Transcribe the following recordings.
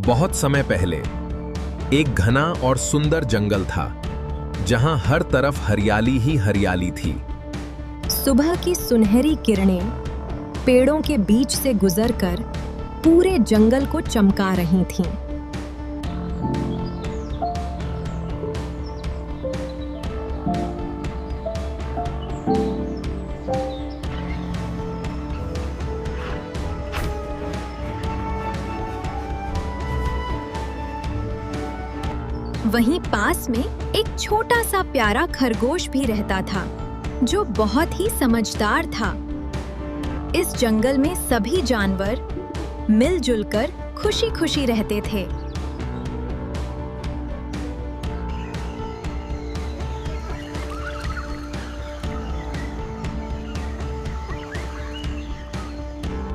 बहुत समय पहले एक घना और सुंदर जंगल था जहां हर तरफ हरियाली ही हरियाली थी। सुबह की सुनहरी किरणें पेड़ों के बीच से गुजरकर पूरे जंगल को चमका रही थीं। वहीं पास में एक छोटा सा प्यारा खरगोश भी रहता था जो बहुत ही समझदार था। इस जंगल में सभी जानवर मिलजुल कर खुशी-खुशी रहते थे।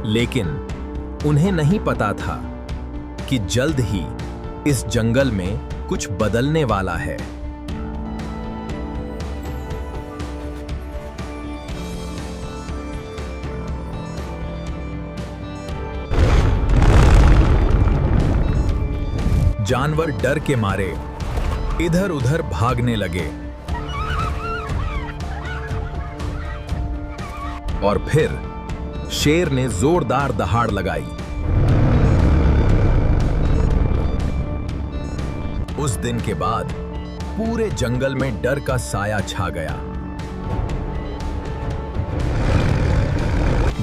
लेकिन उन्हें नहीं पता था कि जल्द ही इस जंगल में कुछ बदलने वाला है। जानवर डर के मारे इधर-उधर भागने लगे और फिर शेर ने जोरदार दहाड़ लगाई। उस दिन के बाद पूरे जंगल में डर का साया छा गया।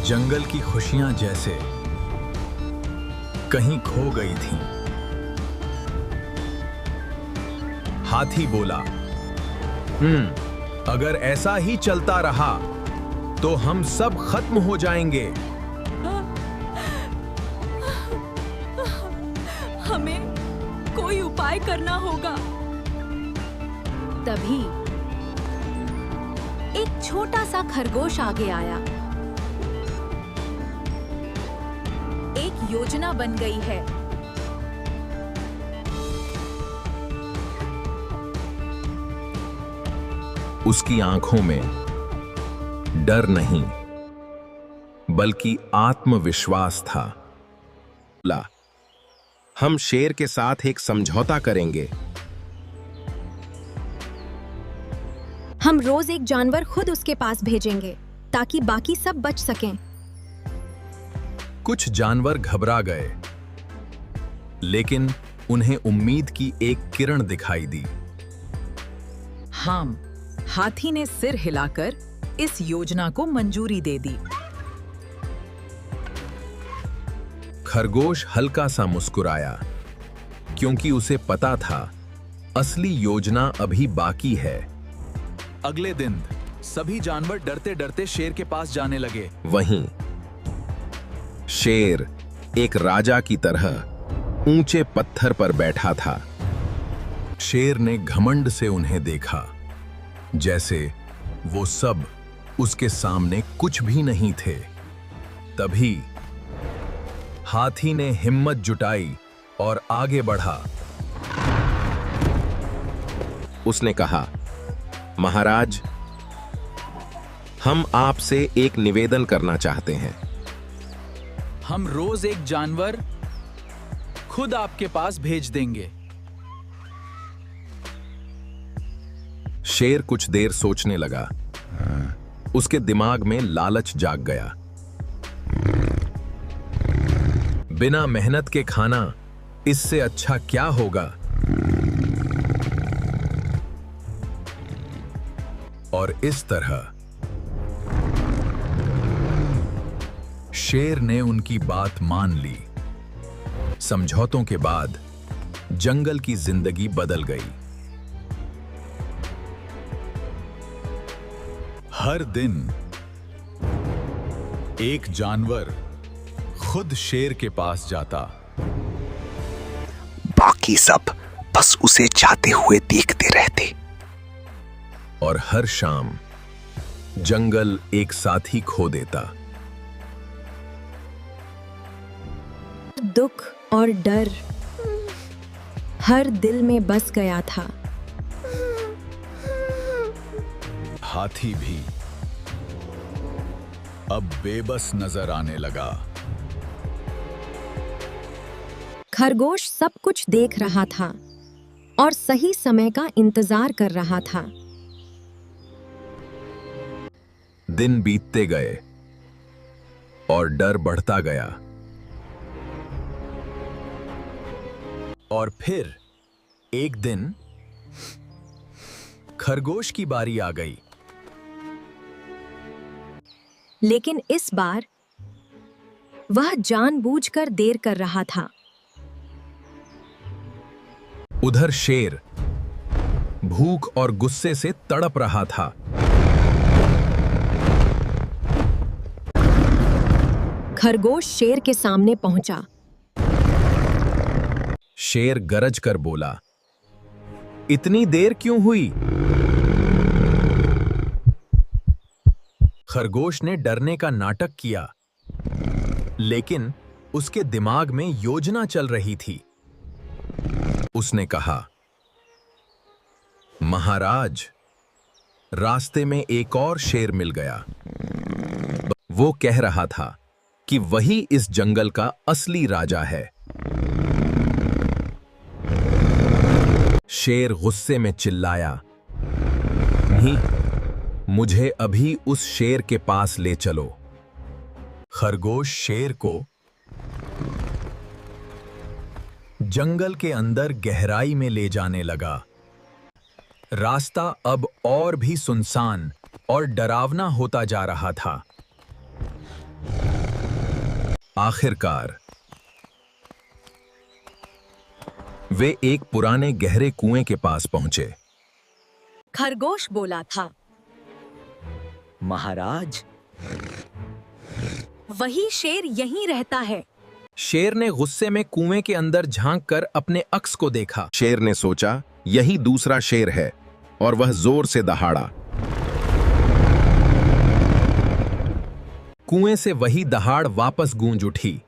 जंगल की खुशियां जैसे कहीं खो गई थीं। हाथी बोला, अगर ऐसा ही चलता रहा तो हम सब खत्म हो जाएंगे। हमें कोई उपाय करना होगा। तभी एक छोटा सा खरगोश आगे आया। एक योजना बन गई है। उसकी आंखों में डर नहीं बल्कि आत्मविश्वास था। ला, हम शेर के साथ एक समझौता करेंगे। हम रोज एक जानवर खुद उसके पास भेजेंगे ताकि बाकी सब बच सकें। कुछ जानवर घबरा गए, लेकिन उन्हें उम्मीद की एक किरण दिखाई दी। हाँ, हाथी ने सिर हिलाकर इस योजना को मंजूरी दे दी। खरगोश हल्का सा मुस्कुराया क्योंकि उसे पता था असली योजना अभी बाकी है। अगले दिन सभी जानवर डरते-डरते शेर के पास जाने लगे। वहीं शेर एक राजा की तरह ऊंचे पत्थर पर बैठा था। शेर ने घमंड से उन्हें देखा, जैसे वो सब उसके सामने कुछ भी नहीं थे। तभी हाथी ने हिम्मत जुटाई और आगे बढ़ा। उसने कहा, महाराज, हम आपसे एक निवेदन करना चाहते हैं। हम रोज एक जानवर खुद आपके पास भेज देंगे। शेर कुछ देर सोचने लगा। उसके दिमाग में लालच जाग गया। बिना मेहनत के खाना, इससे अच्छा क्या होगा? और इस तरह शेर ने उनकी बात मान ली। समझौतों के बाद जंगल की जिंदगी बदल गई। हर दिन एक जानवर खुद शेर के पास जाता। बाकी सब बस उसे जाते हुए देखते रहते। और हर शाम जंगल एक साथी खो देता। दुख और डर हर दिल में बस गया था। हाथी भी अब बेबस नजर आने लगा। खरगोश सब कुछ देख रहा था और सही समय का इंतजार कर रहा था। दिन बीतते गए और डर बढ़ता गया। और फिर एक दिन खरगोश की बारी आ गई। लेकिन इस बार वह जानबूझकर देर कर रहा था। उधर शेर भूख और गुस्से से तड़प रहा था। खरगोश शेर के सामने पहुंचा। शेर गरज कर बोला, इतनी देर क्यों हुई? खरगोश ने डरने का नाटक किया, लेकिन उसके दिमाग में योजना चल रही थी। उसने कहा, महाराज, रास्ते में एक और शेर मिल गया। वो कह रहा था कि वही इस जंगल का असली राजा है। शेर गुस्से में चिल्लाया, नहीं, मुझे अभी उस शेर के पास ले चलो। खरगोश शेर को जंगल के अंदर गहराई में ले जाने लगा। रास्ता अब और भी सुनसान और डरावना होता जा रहा था। आखिरकार वे एक पुराने गहरे कुएं के पास पहुंचे। खरगोश बोला था, महाराज, वही शेर यहीं रहता है। शेर ने गुस्से में कुएं के अंदर झांक कर अपने अक्स को देखा। शेर ने सोचा, यही दूसरा शेर है, और वह जोर से दहाड़ा। कुएं से वही दहाड़ वापस गूंज उठी।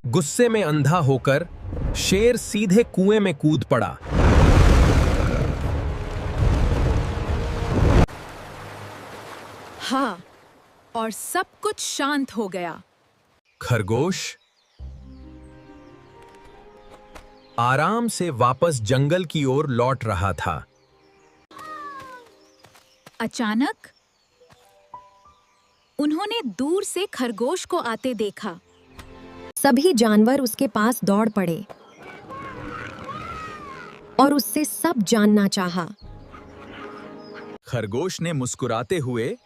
गुस्से में अंधा होकर शेर सीधे कुएं में कूद पड़ा। हाँ, और सब कुछ शांत हो गया। खरगोश आराम से वापस जंगल की ओर लौट रहा था। अचानक उन्होंने दूर से खरगोश को आते देखा। सभी जानवर उसके पास दौड़ पड़े और उससे सब जानना चाहा। खरगोश ने मुस्कुराते हुए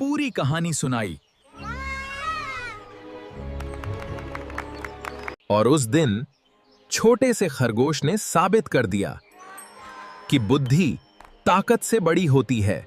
पूरी कहानी सुनाई। और उस दिन छोटे से खरगोश ने साबित कर दिया कि बुद्धि ताकत से बड़ी होती है।